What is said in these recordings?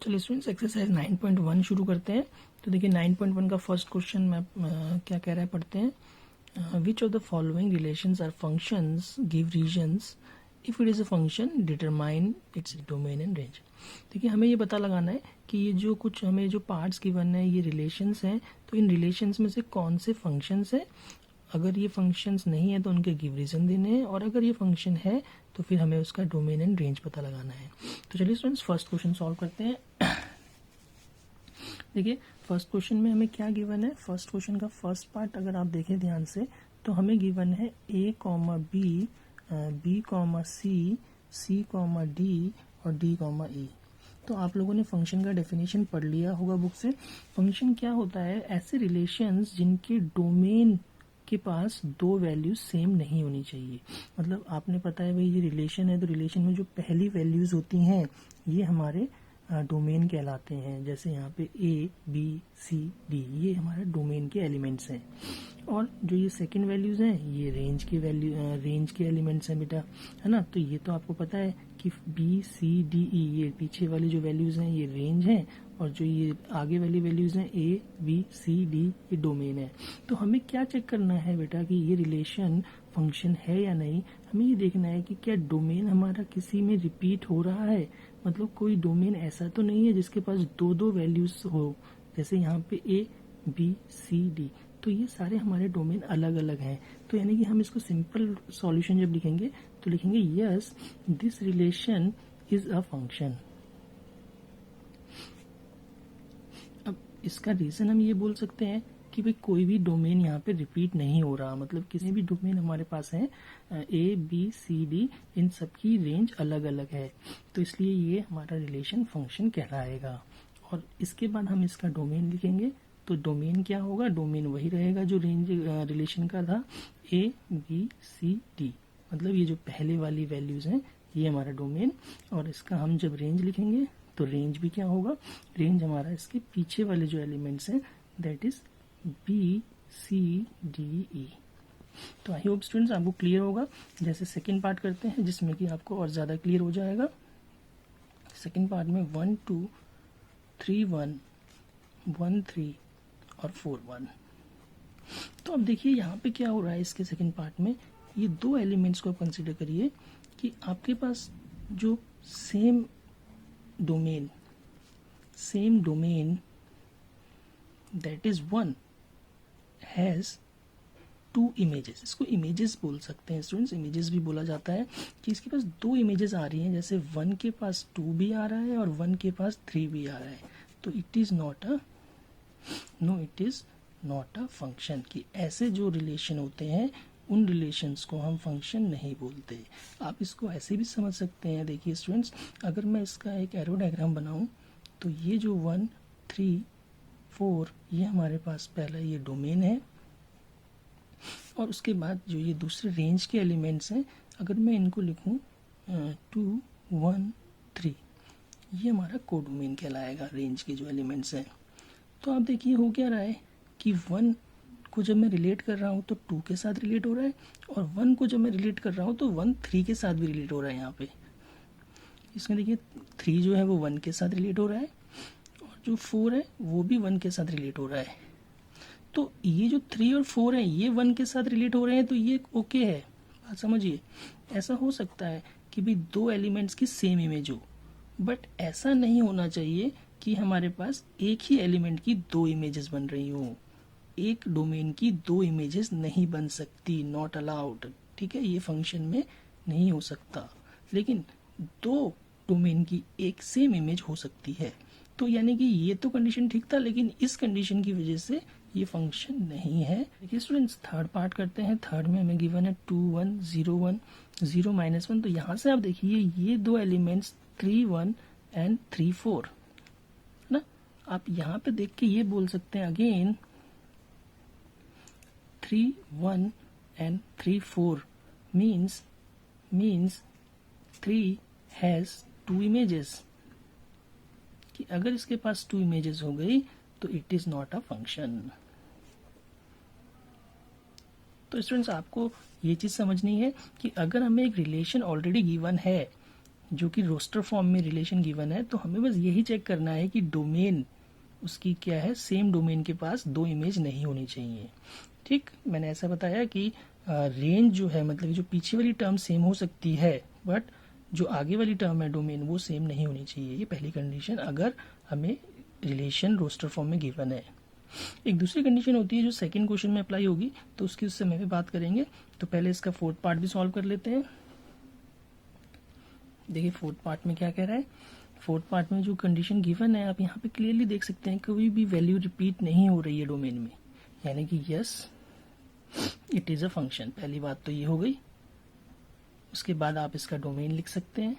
चलिए students exercise 9.1 शुरू करते हैं। तो देखिए 9.1 का फर्स्ट क्वेश्चन में क्या कह रहा है, पढ़ते हैं। Which of the following relations are functions give reasons if it is a function determine its domain and range. देखिए हमें ये पता लगाना है कि ये जो कुछ हमें जो पार्ट्स गिवन है ये रिलेशंस हैं, तो इन रिलेशंस में से कौन से फंक्शंस हैं। अगर ये फंक्शंस नहीं है तो उनके गिव रीजन देने हैं, और अगर ये फंक्शन है तो फिर हमें उसका डोमेन एंड रेंज पता लगाना है। तो चलिए स्टूडेंट्स फर्स्ट क्वेश्चन सॉल्व करते हैं। देखिए फर्स्ट क्वेश्चन में हमें क्या गिवन है। फर्स्ट क्वेश्चन का फर्स्ट पार्ट अगर आप देखें ध्यान से तो हमें गिवन है a comma b, b comma c, c comma d और डी कॉमा ई। तो आप लोगों ने फंक्शन का डेफिनेशन पढ़ लिया होगा बुक से। फंक्शन क्या होता है, ऐसे रिलेशंस जिनके डोमेन के पास दो वैल्यूज सेम नहीं होनी चाहिए। मतलब आपने पता है भाई ये रिलेशन है, तो रिलेशन में जो पहली वैल्यूज होती हैं ये हमारे डोमेन कहलाते हैं। जैसे यहाँ पे ए बी सी डी ये हमारे डोमेन के एलिमेंट्स हैं, और जो ये सेकंड वैल्यूज हैं ये रेंज के एलिमेंट्स हैं बेटा, है ना। तो ये तो आपको पता है कि बी सी डी ई ये पीछे वाली जो वैल्यूज हैं ये रेंज हैं, और जो ये आगे वाली वैल्यूज हैं ए बी सी डी ये डोमेन है। तो हमें क्या चेक करना है बेटा कि ये रिलेशन फंक्शन है या नहीं। हमें ये देखना है कि क्या डोमेन हमारा किसी में रिपीट हो रहा है। मतलब कोई डोमेन ऐसा तो नहीं है जिसके पास दो दो वैल्यूज हो, जैसे यहाँ पे ए बी सी डी। तो ये सारे हमारे डोमेन अलग अलग हैं। तो यानी कि हम इसको सिंपल सॉल्यूशन जब लिखेंगे तो लिखेंगे yes this relation is a function. अब इसका रीजन हम ये बोल सकते हैं कि भाई कोई भी डोमेन यहाँ पे रिपीट नहीं हो रहा। मतलब किसी भी डोमेन हमारे पास है ए बी सी डी, इन सब की रेंज अलग अलग है, तो इसलिए ये हमारा रिलेशन फंक्शन कहलाएगा। और इसके बाद हम इसका डोमेन लिखेंगे। तो डोमेन क्या होगा, डोमेन वही रहेगा जो रेंज रिलेशन का था, ए बी सी डी। मतलब ये जो पहले वाली वैल्यूज हैं ये हमारा डोमेन, और इसका हम जब रेंज लिखेंगे तो रेंज भी क्या होगा, रेंज हमारा इसके पीछे वाले जो एलिमेंट्स हैं that is b c d e. तो आई होप स्टूडेंट्स आपको क्लियर होगा। जैसे सेकेंड पार्ट करते हैं जिसमें कि आपको और ज़्यादा क्लियर हो जाएगा। सेकेंड पार्ट में 1 2 3 1 1 3 और 4 1। तो अब देखिए यहाँ पे क्या हो रहा है इसके सेकेंड पार्ट में। ये दो एलिमेंट्स को कंसिडर करिए कि आपके पास जो same domain that is 1 has two images. इसको इमेजेस बोल सकते हैं स्टूडेंट्स, इमेजेस भी बोला जाता है कि इसके पास दो इमेजेस आ रही हैं। जैसे 1 के पास 2 भी आ रहा है और 1 के पास 3 भी आ रहा है। तो it is not a function. कि ऐसे जो रिलेशन होते हैं उन रिलेशंस को हम फंक्शन नहीं बोलते। आप इसको ऐसे भी समझ सकते हैं। देखिए स्टूडेंट्स अगर मैं इसका एक एरो डायग्राम बनाऊं तो ये जो 1 3 4 ये हमारे पास पहला ये डोमेन है, और उसके बाद जो ये दूसरे रेंज के एलिमेंट्स हैं अगर मैं इनको लिखूं 2 1 3 ये हमारा कोडोमेन कहलाएगा, रेंज के जो एलिमेंट्स हैं। तो आप देखिए हो क्या रहा है कि 1 को जब मैं रिलेट कर रहा हूँ तो 2 के साथ रिलेट हो रहा है, और 1 को जब मैं रिलेट कर रहा हूँ तो 1 3 के साथ भी रिलेट हो रहा है। यहाँ पे इसमें देखिए 3 जो है वो 1 के साथ रिलेट हो रहा है, और जो 4 है वो भी 1 के साथ रिलेट हो रहा है। तो ये जो 3 और 4 है ये 1 के साथ रिलेट हो रहे हैं, तो ये ओके है। बात समझिए, ऐसा हो सकता है कि भाई दो एलिमेंट्स की सेम इमेज हो, बट ऐसा नहीं होना चाहिए कि हमारे पास एक ही एलिमेंट की दो इमेजेस बन रही हो। एक डोमेन की दो इमेजेस नहीं बन सकती, नॉट अलाउड। ठीक है, ये फंक्शन में नहीं हो सकता। लेकिन दो डोमेन की एक सेम इमेज हो सकती है। तो यानी कि ये तो कंडीशन ठीक था, लेकिन इस कंडीशन की वजह से ये फंक्शन नहीं है। देखिए स्टूडेंट्स थर्ड पार्ट करते हैं। थर्ड में हमें गिवन है 2 1 0 1 0 -1। तो यहाँ से आप देखिए ये दो एलिमेंट्स 3 1 एंड 3 4 ना। आप यहाँ पे देख के ये बोल सकते हैं again 3 1 and 3 4 means 3 has 2 images। कि अगर इसके पास 2 इमेजेस हो गई तो it is not a function. तो स्टूडेंट्स आपको ये चीज समझनी है कि अगर हमें एक रिलेशन ऑलरेडी गिवन है जो कि रोस्टर फॉर्म में रिलेशन गिवन है, तो हमें बस यही चेक करना है कि डोमेन उसकी क्या है, सेम डोमेन के पास दो इमेज नहीं होनी चाहिए। ठीक, मैंने ऐसा बताया कि रेंज जो है, मतलब जो पीछे वाली टर्म सेम हो सकती है, बट जो आगे वाली टर्म है डोमेन, वो सेम नहीं होनी चाहिए। ये पहली कंडीशन अगर हमें रिलेशन रोस्टर फॉर्म में गिवन है। एक दूसरी कंडीशन होती है जो सेकंड क्वेश्चन में अप्लाई होगी, तो उसकी उससे मैं भी बात करेंगे। तो पहले इसका फोर्थ पार्ट भी सॉल्व कर लेते हैं। देखिए फोर्थ पार्ट में क्या कह रहा है। फोर्थ पार्ट में जो कंडीशन गिवन है, आप यहाँ पे क्लियरली देख सकते हैं, कोई भी वैल्यू रिपीट नहीं हो रही है डोमेन में, यानी कि yes it is a function. पहली बात तो ये हो गई। उसके बाद आप इसका डोमेन लिख सकते हैं।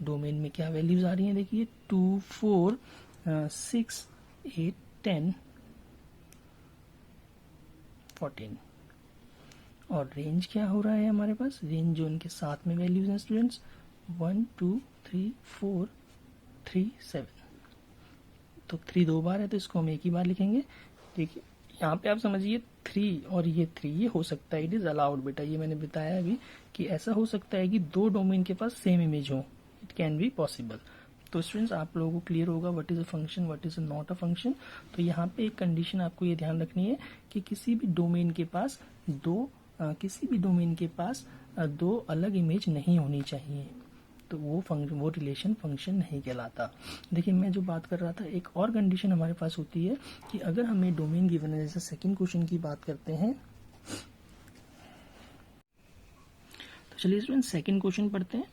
डोमेन में क्या वैल्यूज आ रही हैं, देखिए 2 4 6 8 10 14। और रेंज क्या हो रहा है हमारे पास, रेंज जो इनके साथ में वैल्यूज हैं स्टूडेंट्स 1 2 3 4 3 7। तो 3 दो बार है, तो इसको हम एक ही बार लिखेंगे। देखिए यहाँ पे आप समझिए 3 और ये 3, ये हो सकता है, इट इज़ अलाउड बेटा। ये मैंने बताया अभी कि ऐसा हो सकता है कि दो डोमेन के पास सेम इमेज हो, इट कैन बी पॉसिबल। तो स्टूडेंट्स आप लोगों को क्लियर होगा what is a function, what is not a function. तो यहाँ पे एक कंडीशन आपको ये ध्यान रखनी है कि किसी भी डोमेन के पास दो अलग इमेज नहीं होनी चाहिए, तो वो रिलेशन फंक्शन नहीं कहलाता। देखिए मैं जो बात कर रहा था, एक और कंडीशन हमारे पास होती है कि अगर हमें डोमेन गिवन है, जैसे सेकंड क्वेश्चन की बात करते हैं, तो चलिए स्टूडेंट सेकंड क्वेश्चन पढ़ते हैं।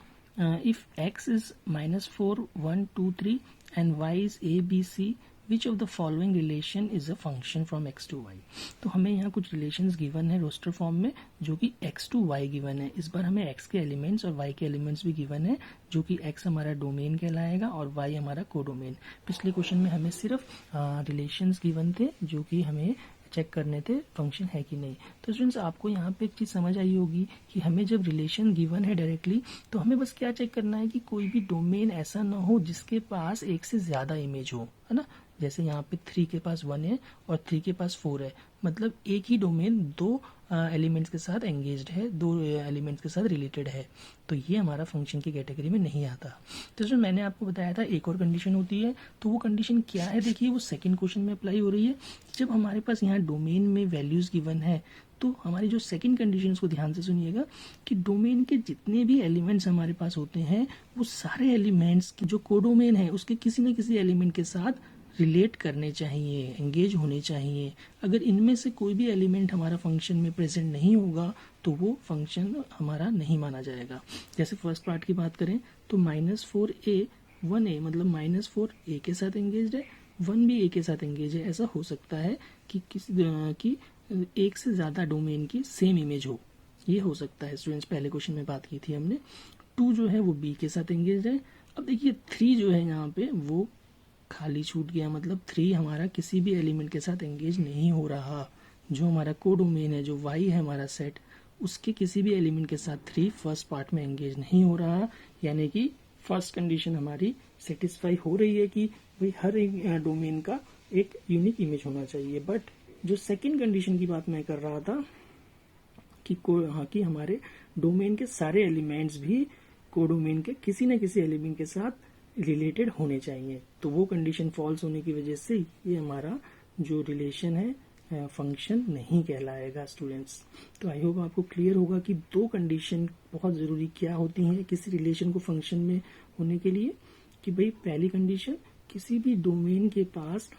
If x is -4 1 2 3 and y is a b c which of the following relation is a function from x to y। तो हमें यहाँ कुछ रिलेशंस गिवन है रोस्टर फॉर्म में, जो कि x टू y गिवन है। इस बार हमें x के एलिमेंट्स और y के एलिमेंट्स भी गिवन है, जो कि x हमारा डोमेन कहलाएगा और y हमारा कोडोमेन। पिछले क्वेश्चन में हमें सिर्फ रिलेशंस गिवन थे, जो कि हमें चेक करने थे फंक्शन है कि नहीं। तो स्टूडेंट्स आपको यहाँ पे एक चीज़ समझ आई होगी कि हमें जब रिलेशन गिवन है डायरेक्टली, तो हमें बस क्या चेक करना है कि कोई भी डोमेन ऐसा ना हो जिसके पास एक से ज़्यादा इमेज हो, है ना। जैसे यहाँ पे 3 के पास 1 है और 3 के पास 4 है, मतलब एक ही डोमेन दो एलिमेंट्स के साथ एंगेज्ड है, दो एलिमेंट्स के साथ रिलेटेड है, तो ये हमारा फंक्शन की कैटेगरी में नहीं आता। तो जो मैंने आपको बताया था एक और कंडीशन होती है, तो वो कंडीशन क्या है, देखिए वो सेकंड क्वेश्चन में अप्लाई हो रही है। जब हमारे पास यहाँ डोमेन में वैल्यूज गिवन है, तो हमारी जो सेकंड कंडीशन को ध्यान से सुनिएगा कि डोमेन के जितने भी एलिमेंट्स हमारे पास होते हैं, वो सारे एलिमेंट्स जो कोडोमेन है उसके किसी न किसी एलिमेंट के साथ रिलेट करने चाहिए, एंगेज होने चाहिए। अगर इनमें से कोई भी एलिमेंट हमारा फंक्शन में प्रेजेंट नहीं होगा, तो वो फंक्शन हमारा नहीं माना जाएगा। जैसे फर्स्ट पार्ट की बात करें तो -4a 1a, मतलब -4 a के साथ एंगेज है, 1 भी a के साथ एंगेज है। ऐसा हो सकता है कि एक से ज़्यादा डोमेन की सेम इमेज हो, ये हो सकता है। स्टूडेंट्स पहले क्वेश्चन में बात की थी हमने। 2 जो है वो b के साथ एंगेज है। अब देखिए 3 जो है यहाँ पे वो खाली छूट गया, मतलब 3 हमारा किसी भी एलिमेंट के साथ एंगेज नहीं हो रहा। जो हमारा कोडोमेन है, जो y है हमारा सेट, उसके किसी भी एलिमेंट के साथ 3 फर्स्ट पार्ट में एंगेज नहीं हो रहा, यानी कि फर्स्ट कंडीशन हमारी सेटिस्फाई हो रही है कि भाई हर एक डोमेन का एक यूनिक इमेज होना चाहिए। बट जो सेकंड कंडीशन की बात मैं कर रहा था कि हमारे डोमेन के सारे एलिमेंट्स भी कोडोमेन के किसी न किसी एलिमेंट के साथ रिलेटेड होने चाहिए, तो वो कंडीशन फॉल्स होने की वजह से ये हमारा जो रिलेशन है फंक्शन नहीं कहलाएगा स्टूडेंट्स। तो आई होप आपको क्लियर होगा कि दो कंडीशन बहुत ज़रूरी क्या होती हैं किसी रिलेशन को फंक्शन में होने के लिए, कि भाई पहली कंडीशन किसी भी डोमेन के पास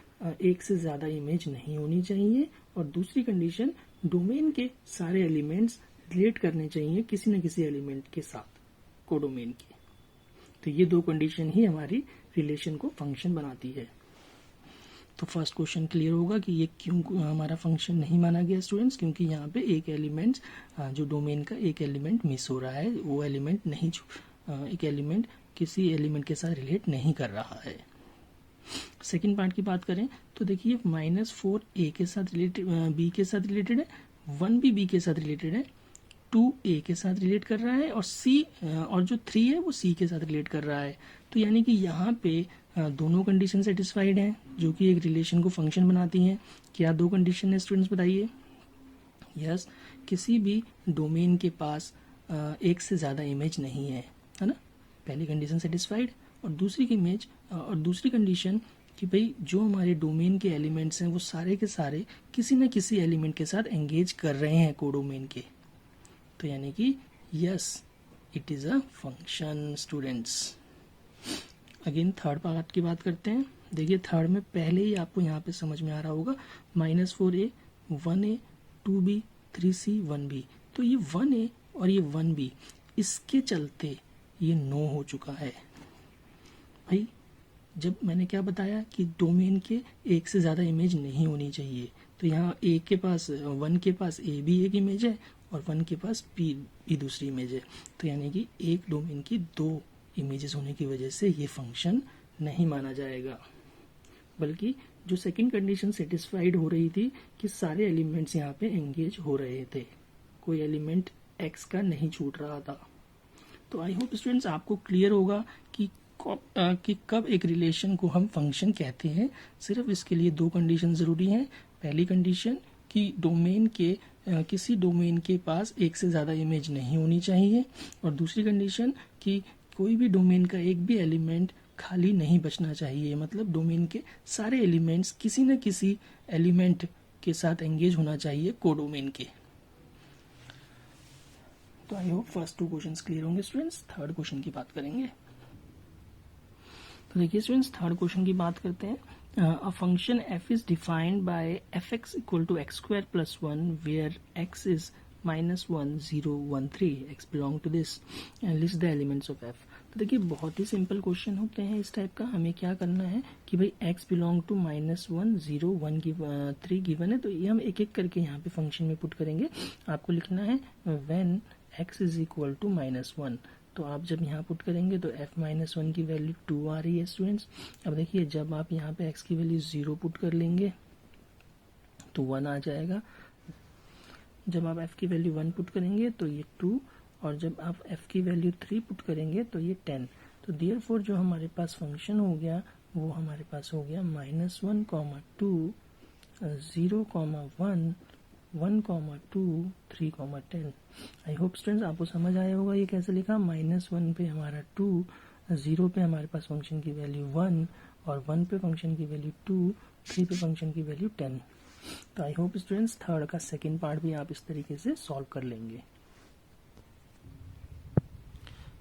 एक से ज़्यादा इमेज नहीं होनी चाहिए, और दूसरी कंडीशन डोमेन के सारे एलिमेंट्स रिलेट करने चाहिए किसी न किसी एलिमेंट के साथ कोडोमेन के। तो ये दो कंडीशन ही हमारी रिलेशन को फंक्शन बनाती है। तो फर्स्ट क्वेश्चन क्लियर होगा कि ये क्यों हमारा फंक्शन नहीं माना गया स्टूडेंट्स, क्योंकि यहाँ पे एक एलिमेंट जो डोमेन का एक एलिमेंट मिस हो रहा है, वो एलिमेंट नहीं एक एलिमेंट किसी एलिमेंट के साथ रिलेट नहीं कर रहा है। सेकेंड पार्ट की बात करें तो देखिए -4 a के साथ रिलेटेड, b के साथ रिलेटेड है, 1 भी b के साथ रिलेटेड है, 2 a के साथ रिलेट कर रहा है, और और जो 3 है वो c के साथ रिलेट कर रहा है। तो यानी कि यहाँ पे दोनों कंडीशन सेटिस्फाइड हैं, जो कि एक रिलेशन को फंक्शन बनाती हैं। क्या दो कंडीशन है स्टूडेंट्स बताइए? यस, किसी भी डोमेन के पास एक से ज़्यादा इमेज नहीं है ना। पहली कंडीशन सेटिस्फाइड, और दूसरी कंडीशन कि भाई जो हमारे डोमेन के एलिमेंट्स हैं वो सारे के सारे किसी न किसी एलिमेंट के साथ एंगेज कर रहे हैं कोडोमेन के, तो यानी कि yes it is a function students. Again third part की बात करते हैं। देखिए थर्ड में पहले ही आपको यहाँ पे समझ में आ रहा होगा -4a 1a 2b 3c 1b, तो ये 1a और ये 1b इसके चलते ये नो हो चुका है। भाई जब मैंने क्या बताया कि डोमेन के एक से ज़्यादा इमेज नहीं होनी चाहिए, तो यहाँ ए के पास 1 के पास ए भी एक इमेज है और 1 के पास बी भी दूसरी इमेज है, तो यानी कि एक डोमेन की 2 इमेजेस होने की वजह से ये फंक्शन नहीं माना जाएगा। बल्कि जो सेकंड कंडीशन सेटिस्फाइड हो रही थी कि सारे एलिमेंट्स यहाँ पे एंगेज हो रहे थे, कोई एलिमेंट एक्स का नहीं छूट रहा था। तो आई होप स्टूडेंट्स आपको क्लियर होगा कि कब एक रिलेशन को हम फंक्शन कहते हैं। सिर्फ इसके लिए 2 कंडीशन ज़रूरी हैं। पहली कंडीशन कि डोमेन के किसी डोमेन के पास एक से ज़्यादा इमेज नहीं होनी चाहिए, और दूसरी कंडीशन कि कोई भी डोमेन का एक भी एलिमेंट खाली नहीं बचना चाहिए, मतलब डोमेन के सारे एलिमेंट्स किसी न किसी एलिमेंट के साथ एंगेज होना चाहिए कोडोमेन के। तो I hope first 2 questions clear होंगे स्टूडेंट्स। थर्ड क्वेश्चन की बात करेंगे। तो देखिए स्टूडेंट्स थर्ड क्वेश्चन की बात करते हैं। A function f is defined by fx equal to x² plus 1 where x is -1 0 1 3 x belong to this and list the elements of f। तो देखिए बहुत ही सिंपल क्वेश्चन होते हैं इस टाइप का। हमें क्या करना है कि भाई x बिलोंग टू -1 0 1 3 गिवन है, तो ये हम एक एक करके यहाँ पे फंक्शन में पुट करेंगे। आपको लिखना है when x is equal to -1, तो आप जब यहाँ पुट करेंगे तो f-1 की वैल्यू 2 आ रही है स्टूडेंट्स। अब देखिए जब आप यहाँ पे x की वैल्यू 0 पुट कर लेंगे तो 1 आ जाएगा, जब आप f की वैल्यू 1 पुट करेंगे तो ये 2, और जब आप f की वैल्यू 3 पुट करेंगे तो ये 10। तो देयरफॉर जो हमारे पास फंक्शन हो गया वो हमारे पास हो गया -1, 2 0, 1 1, 2 3, 10। आई होप स्टूडेंट्स आपको समझ आया होगा ये कैसे लिखा। -1 पे हमारा 2, 0 पे हमारे पास फंक्शन की वैल्यू 1, और 1 पे फंक्शन की वैल्यू 2, 3 पे फंक्शन की वैल्यू 10। तो आई होप स्टूडेंट्स थर्ड का सेकेंड पार्ट भी आप इस तरीके से सॉल्व कर लेंगे।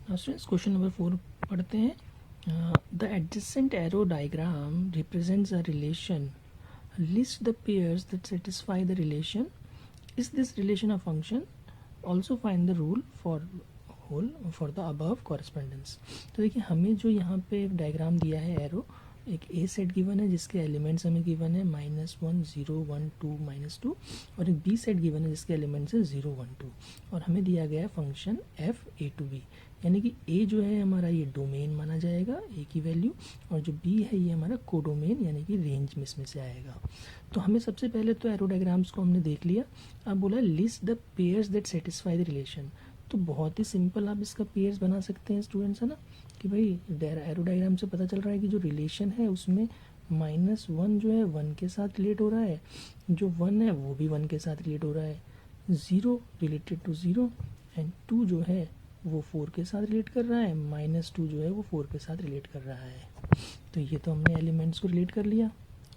स्टूडेंट्स क्वेश्चन नंबर 4 पढ़ते हैं। The adjacent arrow diagram represents a relation, list the pairs that satisfy the relation, is this relation a function, also find the rule for the above correspondence। तो देखिए हमें जो यहाँ पे डायग्राम दिया है एरो, एक ए सेट गिवन है जिसके एलिमेंट्स हमें गिवन है -1 0 1 2 -2, और एक बी सेट गिवन है जिसके एलिमेंट्स है 0 1 2, और हमें दिया गया है function f a to b, यानी कि a जो है हमारा ये डोमेन माना जाएगा a की वैल्यू, और जो b है ये हमारा कोडोमेन यानी कि रेंज में इसमें से आएगा। तो हमें सबसे पहले तो एरो डायग्राम्स को हमने देख लिया। अब बोला list the pairs that satisfy the relation, तो बहुत ही सिंपल आप इसका पेयर्स बना सकते हैं स्टूडेंट्स, है ना, कि भाई एरो डायग्राम से पता चल रहा है कि जो रिलेशन है उसमें -1 जो है 1 के साथ रिलेट हो रहा है, जो 1 है वो भी 1 के साथ रिलेट हो रहा है, 0 रिलेटेड टू 0, एंड 2 जो है वो 4 के साथ रिलेट कर रहा है, -2 जो है वो 4 के साथ रिलेट कर रहा है। तो ये तो हमने एलिमेंट्स को रिलेट कर लिया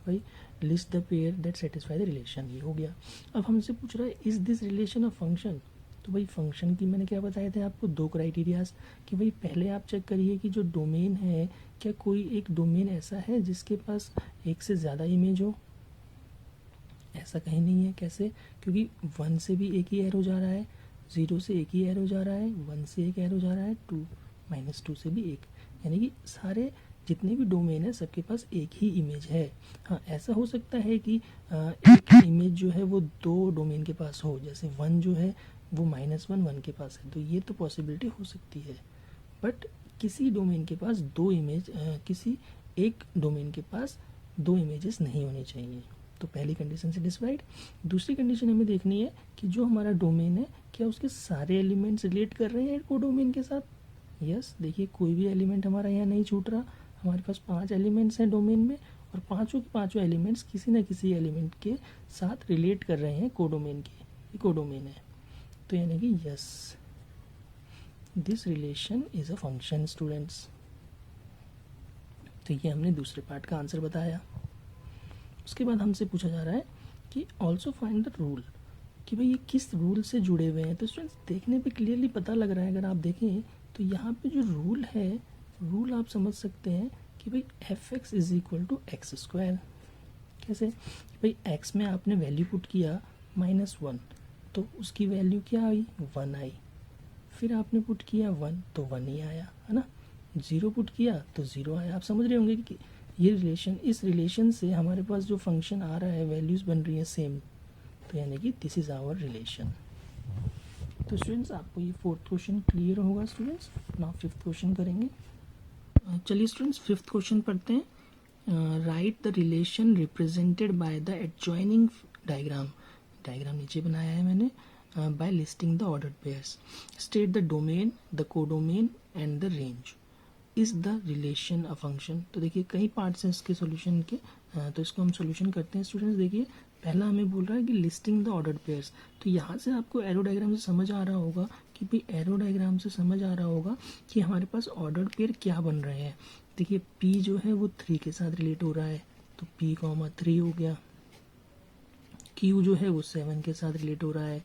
भाई। List the pair that satisfy the relation, ये हो गया। अब हमसे पूछ रहा है is this relation a function. तो भाई फंक्शन की मैंने क्या बताए थे आपको 2 क्राइटेरियाज, कि भाई पहले आप चेक करिए कि जो डोमेन है क्या कोई एक डोमेन ऐसा है जिसके पास एक से ज़्यादा इमेज हो। ऐसा कहीं नहीं है। कैसे? क्योंकि 1 से भी एक ही एरो जा रहा है, 0 से एक ही एरो जा रहा है, 1 से एक एरो जा रहा है, 2 -2 से भी एक, यानी कि सारे जितने भी डोमेन है सबके पास एक ही इमेज है। हाँ ऐसा हो सकता है कि एक इमेज जो है वो 2 डोमेन के पास हो, जैसे 1 जो है वो -1 1 के पास है, तो ये तो पॉसिबिलिटी हो सकती है। बट किसी डोमेन के पास किसी एक डोमेन के पास 2 इमेजेस नहीं होनी चाहिए। तो पहली कंडीशन सेटिस्फाइड। दूसरी कंडीशन हमें देखनी है कि जो हमारा डोमेन है क्या उसके सारे एलिमेंट्स रिलेट कर रहे हैं कोडोमेन के साथ। यस, देखिए कोई भी एलिमेंट हमारा यहाँ नहीं छूट रहा। हमारे पास 5 एलिमेंट्स हैं डोमेन में, और पांचों के पांचों एलिमेंट्स किसी न किसी एलिमेंट के साथ रिलेट कर रहे हैं कोडोमेन के, ये कोडोमेन है। तो यानी कि yes this relation is a function students. तो ये हमने दूसरे पार्ट का आंसर बताया। उसके बाद हमसे पूछा जा रहा है कि ऑल्सो फाइंड द रूल, कि भाई ये किस रूल से जुड़े हुए हैं। तो स्टूडेंट्स देखने पे क्लियरली पता लग रहा है, अगर आप देखें तो यहाँ पे जो रूल है, रूल आप समझ सकते हैं कि भाई f x is equal to x square. कैसे? भाई एक्स में आपने वैल्यू पुट किया -1, तो उसकी वैल्यू क्या आई? 1 आई। फिर आपने पुट किया 1 तो 1 ही आया, है ना। 0 पुट किया तो 0 आया। आप समझ रहे होंगे कि ये रिलेशन, इस रिलेशन से हमारे पास जो फंक्शन आ रहा है वैल्यूज बन रही है सेम, तो यानी कि दिस इज आवर रिलेशन। तो स्टूडेंट्स आपको ये 4th क्वेश्चन क्लियर होगा स्टूडेंट्स। नाउ 5th क्वेश्चन करेंगे। चलिए स्टूडेंट्स 5th क्वेश्चन पढ़ते हैं। Write the relation represented by the adjoining diagram. Diagram नीचे बनाया है मैंने। By listing the ordered pairs, state the domain, the codomain and the range. Is the relation a function. तो देखिए कई पार्ट्स हैं इसके सॉल्यूशन के, तो इसको हम सॉल्यूशन करते हैं स्टूडेंट्स। देखिए पहला हमें बोल रहा है कि लिस्टिंग द ऑर्डर्ड पेयर्स। तो यहाँ से आपको एरो डायग्राम से समझ आ रहा होगा कि भाई एरो डायग्राम से समझ आ रहा होगा कि हमारे पास ऑर्डर्ड पेयर क्या बन रहे हैं। देखिए P जो है वो 3 के साथ रिलेट हो रहा है, तो P, 3 हो गया। Q जो है वो 7 के साथ रिलेट हो रहा है,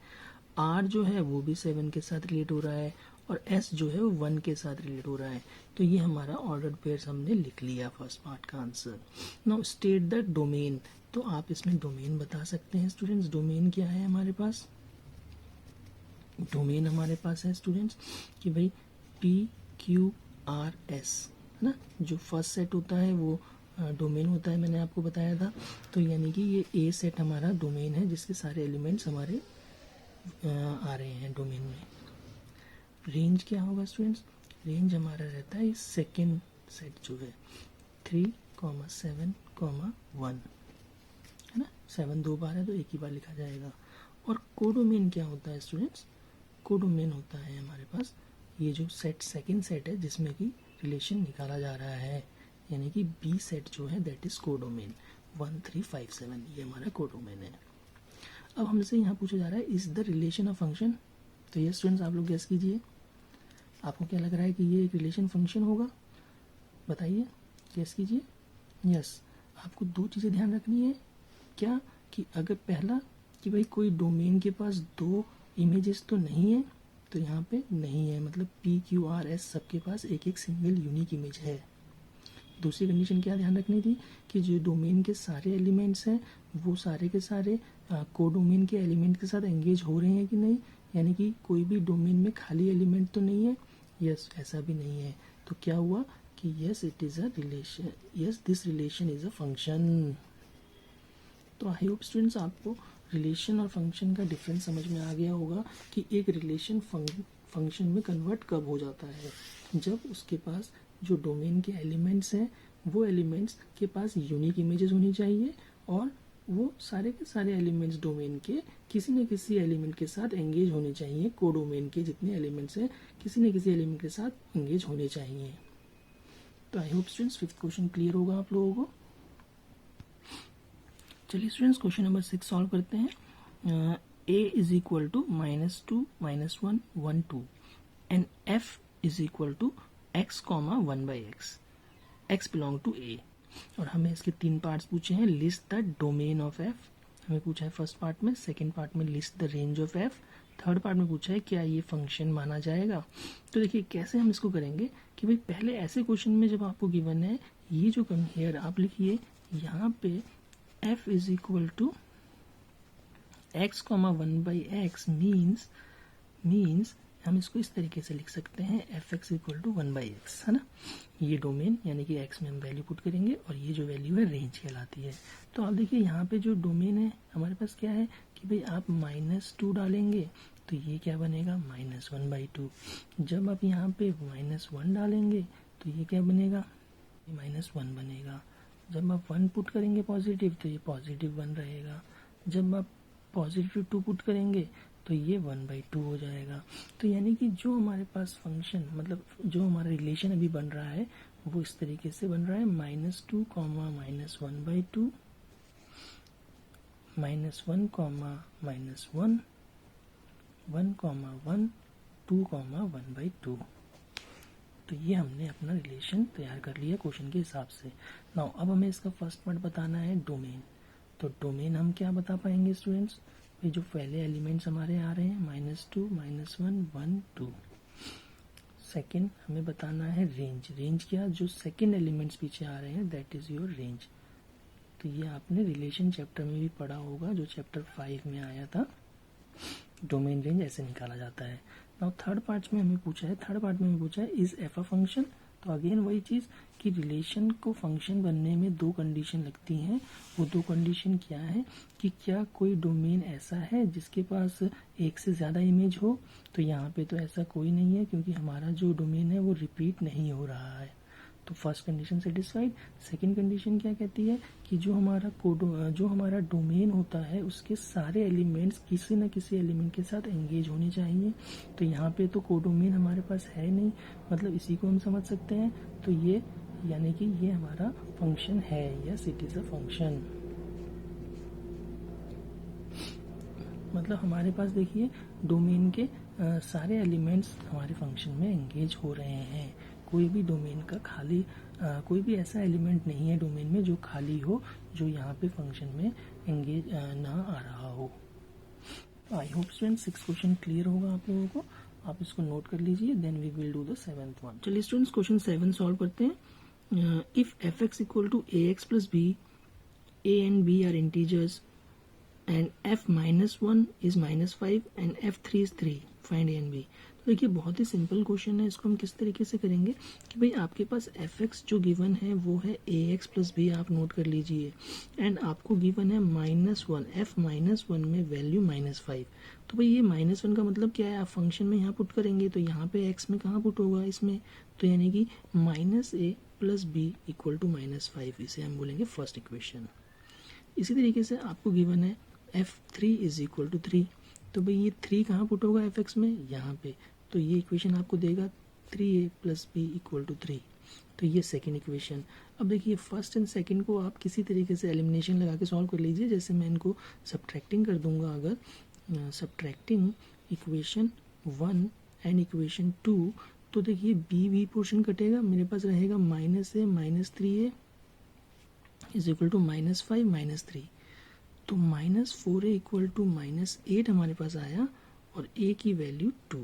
R जो है वो भी 7 के साथ रिलेट हो रहा है, और S जो है वो 1 के साथ रिलेट हो रहा है। तो ये हमारा ऑर्डर्ड पेयर्स हमने लिख लिया फर्स्ट पार्ट का answer. Now state the domain. तो आप इसमें डोमेन बता सकते हैं स्टूडेंट्स। डोमेन क्या है हमारे पास? डोमेन हमारे पास है स्टूडेंट्स कि भाई P Q R S, है ना। जो फर्स्ट सेट होता है वो डोमेन होता है, मैंने आपको बताया था। तो यानी कि ये A सेट हमारा डोमेन है, जिसके सारे एलिमेंट्स हमारे आ रहे हैं डोमेन में। रेंज क्या होगा स्टूडेंट्स? रेंज हमारा रहता है इस सेकेंड सेट जो है 3, 7, 1, है ना। 7 2 बार है तो एक ही बार लिखा जाएगा। और कोडोमेन क्या होता है स्टूडेंट्स? कोडोमेन होता है हमारे पास ये जो सेट, सेकेंड सेट है जिसमें कि रिलेशन निकाला जा रहा है, यानी कि बी सेट जो है दैट इज कोडोमेन। 1 3 5 7 ये हमारा कोडोमेन है। अब हमसे यहाँ पूछा जा रहा है is the relation of function. तो ये स्टूडेंट्स आप लोग गेस कीजिए, आपको क्या लग रहा है कि ये एक रिलेशन फंक्शन होगा? बताइए, गेस कीजिए। यस, आपको 2 चीज़ें ध्यान रखनी है। क्या? कि अगर पहला कि भाई कोई डोमेन के पास 2 इमेजेस तो नहीं है, तो यहाँ पे नहीं है, मतलब P Q R S सबके पास एक एक सिंगल यूनिक इमेज है। दूसरी कंडीशन क्या ध्यान रखनी थी कि जो डोमेन के सारे एलिमेंट्स हैं वो सारे के सारे कोडोमेन के एलिमेंट के साथ एंगेज हो रहे हैं कि नहीं, यानी कि कोई भी डोमेन में खाली एलिमेंट तो नहीं है। यस, ऐसा भी नहीं है। तो क्या हुआ कि yes it is a relation, yes this relation is a function. तो आई होप स्टूडेंट्स आपको रिलेशन और फंक्शन का डिफरेंस समझ में आ गया होगा कि एक रिलेशन फंक्शन में कन्वर्ट कब हो जाता है, जब उसके पास जो डोमेन के एलिमेंट्स हैं वो एलिमेंट्स के पास यूनिक इमेजेस होनी चाहिए, और वो सारे के सारे एलिमेंट्स डोमेन के किसी न किसी एलिमेंट के साथ एंगेज होने चाहिए। कोडोमेन के जितने एलिमेंट्स हैं किसी न किसी एलिमेंट के साथ एंगेज होने चाहिए। तो I hope students 5th question clear होगा आप लोगों को। चलिए स्टूडेंट्स क्वेश्चन नंबर 6 सॉल्व करते हैं। A is equal to -2 -1 1 2 and F is equal to x, 1/x, x belong to A। और हमें इसके 3 पार्ट्स पूछे हैं। List the domain of F हमें पूछा है फर्स्ट पार्ट में, सेकेंड पार्ट में list the range of F, third part में पूछा है क्या ये फंक्शन माना जाएगा। तो देखिए कैसे हम इसको करेंगे कि भाई पहले ऐसे क्वेश्चन में जब आपको गिवन है ये जो कंपेयर आप लिखिए यहाँ पे f is equal to x, 1/x means हम इसको इस तरीके से लिख सकते हैं F x equal to 1/x, है ना। ये डोमेन यानी कि x में हम वैल्यू पुट करेंगे और ये जो वैल्यू है रेंज कहलाती है। तो आप देखिए यहाँ पे जो डोमेन है हमारे पास क्या है कि भाई आप -2 डालेंगे तो ये क्या बनेगा -1/2। जब आप यहाँ पे -1 डालेंगे तो ये क्या बनेगा, -1 बनेगा। जब आप 1 पुट करेंगे पॉजिटिव तो ये +1 रहेगा। जब आप +2 पुट करेंगे तो ये 1/2 हो जाएगा। तो यानी कि जो हमारे पास फंक्शन, मतलब जो हमारा रिलेशन अभी बन रहा है वो इस तरीके से बन रहा है -2, -1/2, -1, -1, 1, 1, 2,1/2। तो ये हमने अपना रिलेशन तैयार कर लिया क्वेश्चन के हिसाब से। नाउ अब हमें इसका फर्स्ट पार्ट बताना है डोमेन। तो डोमेन हम क्या बता पाएंगे स्टूडेंट्स, भाई जो पहले एलिमेंट्स हमारे आ रहे हैं -2, -1, 1, 2। सेकेंड हमें बताना है रेंज। रेंज क्या, जो सेकेंड एलिमेंट्स पीछे आ रहे हैं दैट इज योर रेंज। तो ये आपने रिलेशन चैप्टर में भी पढ़ा होगा, जो चैप्टर 5 में आया था। डोमेन रेंज ऐसे निकाला जाता है। नाउ थर्ड पार्ट में हमें पूछा है इज एफ अ फंक्शन। तो अगेन वही चीज कि रिलेशन को फंक्शन बनने में दो कंडीशन लगती हैं। वो दो कंडीशन क्या है कि क्या कोई डोमेन ऐसा है जिसके पास एक से ज़्यादा इमेज हो। तो यहाँ पे तो ऐसा कोई नहीं है, क्योंकि हमारा जो डोमेन है वो रिपीट नहीं हो रहा है। तो first condition satisfied. Second condition क्या कहती है कि जो हमारा डोमेन होता है उसके सारे एलिमेंट्स किसी न किसी एलिमेंट के साथ एंगेज होने चाहिए। तो यहाँ पे तो कोडोमेन हमारे पास है नहीं, मतलब इसी को हम समझ सकते हैं। तो ये यानी कि ये हमारा फंक्शन है, yes it is a function. मतलब हमारे पास देखिए डोमेन के सारे एलिमेंट्स हमारे फंक्शन में एंगेज हो रहे हैं। कोई भी डोमेन का खाली कोई भी ऐसा एलिमेंट नहीं है डोमेन में जो खाली हो, जो यहाँ पे फंक्शन में एंगेज ना आ रहा हो। I hope students 6 question clear होगा आप लोगों को। आप इसको नोट कर लीजिए, then we will do the 7th one. चलिए स्टूडेंट्स क्वेश्चन 7 सॉल्व करते हैं। If f x equal to a x plus b, a and b are integers and f -1 is -5 and f3 is 3, find a and b। तो देखिए बहुत ही simple question है। इसको हम किस तरीके से करेंगे कि भाई आपके पास fx जो गिवन है वो है ax प्लस b, आप नोट कर लीजिए। एंड आपको गिवन है -1, f -1 में वैल्यू -5। तो भाई ये -1 का मतलब क्या है, आप फंक्शन में यहाँ पुट करेंगे तो यहाँ पे x में कहाँ पुट होगा इसमें, तो यानी कि -a plus b equal to -5, इसे हम बोलेंगे फर्स्ट इक्वेशन। इसी तरीके से आपको गिवन है f3 इज इक्वल टू 3। तो भाई ये 3 कहाँ पुट होगा fx में, यहाँ पे। तो ये इक्वेशन आपको देगा 3a plus b equal to 3। तो ये सेकेंड इक्वेशन। अब देखिए फर्स्ट एंड सेकेंड को आप किसी तरीके से एलिमिनेशन लगा के सॉल्व कर लीजिए। जैसे मैं इनको सब्ट्रैक्टिंग कर दूंगा, अगर सब्ट्रैक्टिंग इक्वेशन 1 एंड इक्वेशन 2, तो देखिए b पोर्शन कटेगा, मेरे पास रहेगा -a -3a is equal to -5 -3। तो -4a इक्वल टू -8 हमारे पास आया, और a की वैल्यू 2।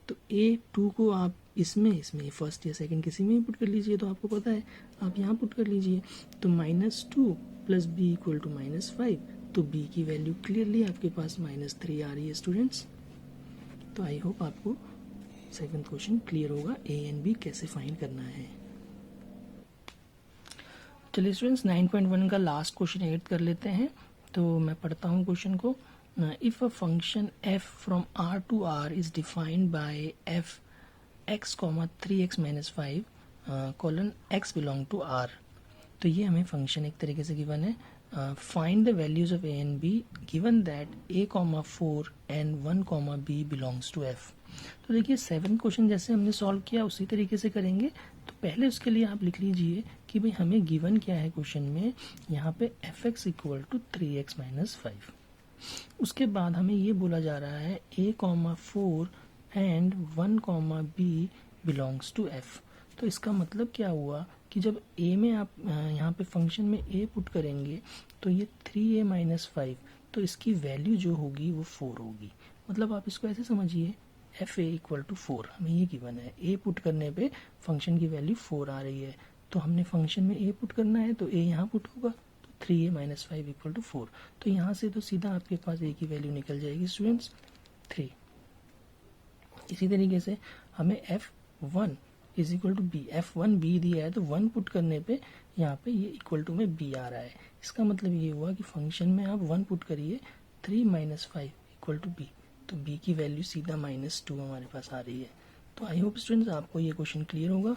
तो a2 को आप इसमें फर्स्ट या सेकंड किसी में पुट कर लीजिए, तो आपको पता है आप यहाँ पुट कर लीजिए। तो -2 प्लस b इक्वल टू -5, तो b की वैल्यू क्लियरली आपके पास -3 आ रही है स्टूडेंट्स। तो आई होप आपको सेकंड क्वेश्चन क्लियर होगा, a एंड b कैसे फाइंड करना है। चलिए स्टूडेंट्स 9.1 का लास्ट क्वेश्चन ऐड कर लेते हैं। तो मैं पढ़ता हूँ क्वेश्चन को। If a function f from r to r is defined by f x, 3x - 5 colon x belong to r। तो ये हमें फंक्शन एक तरीके से गिवन है। Find the values of a and b given that a, 4 and 1, b belongs to f। तो देखिए 7 question जैसे हमने सॉल्व किया उसी तरीके से करेंगे। तो पहले उसके लिए आप लिख लीजिए कि भाई हमें गिवन क्या है क्वेश्चन में, यहाँ पे fx इक्वल टू 3x - 5। उसके बाद हमें ये बोला जा रहा है a, 4 and 1, b belongs to f। तो इसका मतलब क्या हुआ कि जब a में आप यहाँ पे फंक्शन में a पुट करेंगे तो ये 3a - 5, तो इसकी वैल्यू जो होगी वो 4 होगी। मतलब आप इसको ऐसे समझिए f a इक्वल टू 4 हमें ये गिवन है। a पुट करने पे फंक्शन की वैल्यू 4 आ रही है, तो हमने फंक्शन में a पुट करना है तो a यहाँ पुट होगा, तो 3a - 5 इक्वल टू 4। तो यहाँ से तो सीधा आपके पास a की वैल्यू निकल जाएगी स्टूडेंट्स 3। इसी तरीके से हमें f1 is equal to b, f1 b दिया है तो 1 पुट करने पे यहाँ पे ये इक्वल टू में b आ रहा है। इसका मतलब ये हुआ कि फंक्शन में आप 1 पुट करिए, 3 - 5 इक्वल टू b, तो b की वैल्यू सीधा -2 हमारे पास आ रही है। तो आई होप स्टूडेंट्स आपको ये क्वेश्चन क्लियर होगा।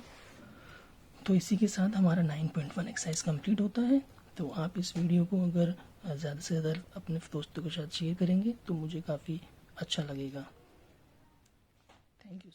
तो इसी के साथ हमारा 9.1 एक्सरसाइज कंप्लीट होता है। तो आप इस वीडियो को अगर ज़्यादा से ज़्यादा अपने दोस्तों के साथ शेयर करेंगे तो मुझे काफ़ी अच्छा लगेगा। Thank you.